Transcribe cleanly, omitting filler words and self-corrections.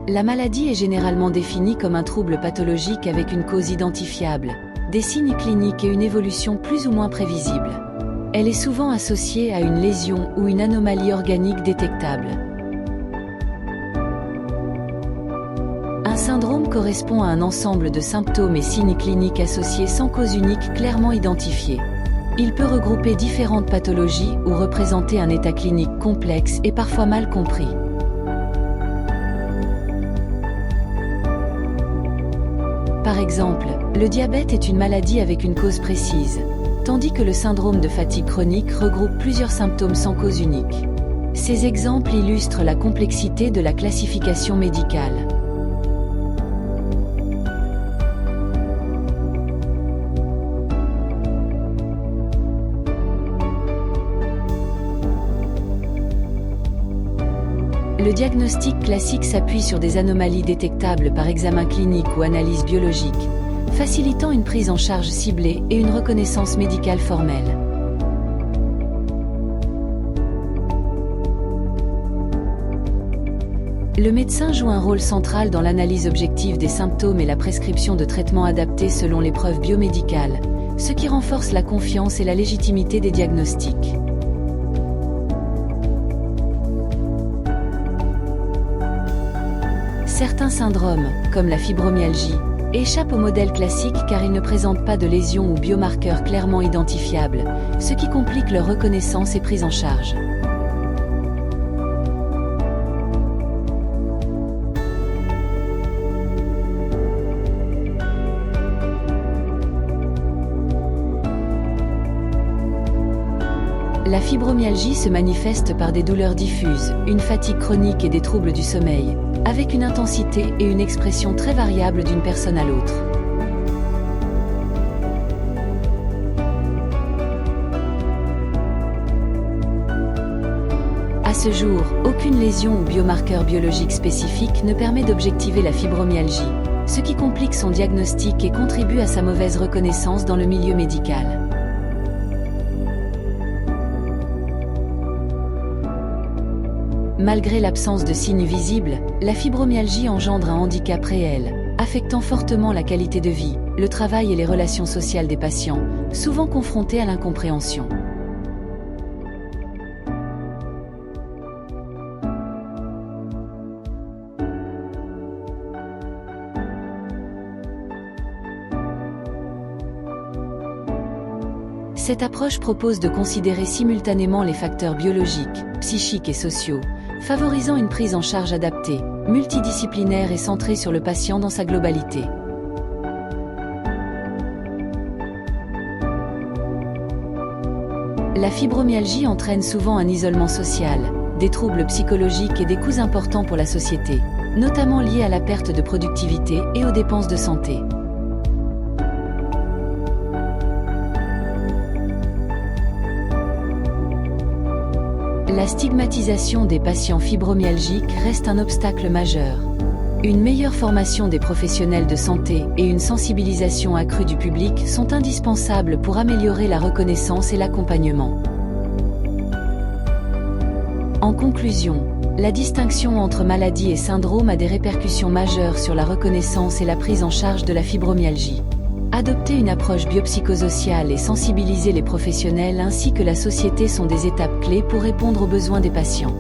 La maladie est généralement définie comme un trouble pathologique avec une cause identifiable, des signes cliniques et une évolution plus ou moins prévisible. Elle est souvent associée à une lésion ou une anomalie organique détectable. Un syndrome correspond à un ensemble de symptômes et signes cliniques associés sans cause unique clairement identifiée. Il peut regrouper différentes pathologies ou représenter un état clinique complexe et parfois mal compris. Par exemple, le diabète est une maladie avec une cause précise, tandis que le syndrome de fatigue chronique regroupe plusieurs symptômes sans cause unique. Ces exemples illustrent la complexité de la classification médicale. Le diagnostic classique s'appuie sur des anomalies détectables par examen clinique ou analyse biologique, facilitant une prise en charge ciblée et une reconnaissance médicale formelle. Le médecin joue un rôle central dans l'analyse objective des symptômes et la prescription de traitements adaptés selon les preuves biomédicales, ce qui renforce la confiance et la légitimité des diagnostics. Certains syndromes, comme la fibromyalgie, échappent au modèle classique car ils ne présentent pas de lésions ou biomarqueurs clairement identifiables, ce qui complique leur reconnaissance et prise en charge. La fibromyalgie se manifeste par des douleurs diffuses, une fatigue chronique et des troubles du sommeil, avec une intensité et une expression très variables d'une personne à l'autre. À ce jour, aucune lésion ou biomarqueur biologique spécifique ne permet d'objectiver la fibromyalgie, ce qui complique son diagnostic et contribue à sa mauvaise reconnaissance dans le milieu médical. Malgré l'absence de signes visibles, la fibromyalgie engendre un handicap réel, affectant fortement la qualité de vie, le travail et les relations sociales des patients, souvent confrontés à l'incompréhension. Cette approche propose de considérer simultanément les facteurs biologiques, psychiques et sociaux, favorisant une prise en charge adaptée, multidisciplinaire et centrée sur le patient dans sa globalité. La fibromyalgie entraîne souvent un isolement social, des troubles psychologiques et des coûts importants pour la société, notamment liés à la perte de productivité et aux dépenses de santé. La stigmatisation des patients fibromyalgiques reste un obstacle majeur. Une meilleure formation des professionnels de santé et une sensibilisation accrue du public sont indispensables pour améliorer la reconnaissance et l'accompagnement. En conclusion, la distinction entre maladie et syndrome a des répercussions majeures sur la reconnaissance et la prise en charge de la fibromyalgie. Adopter une approche biopsychosociale et sensibiliser les professionnels ainsi que la société sont des étapes clés pour répondre aux besoins des patients.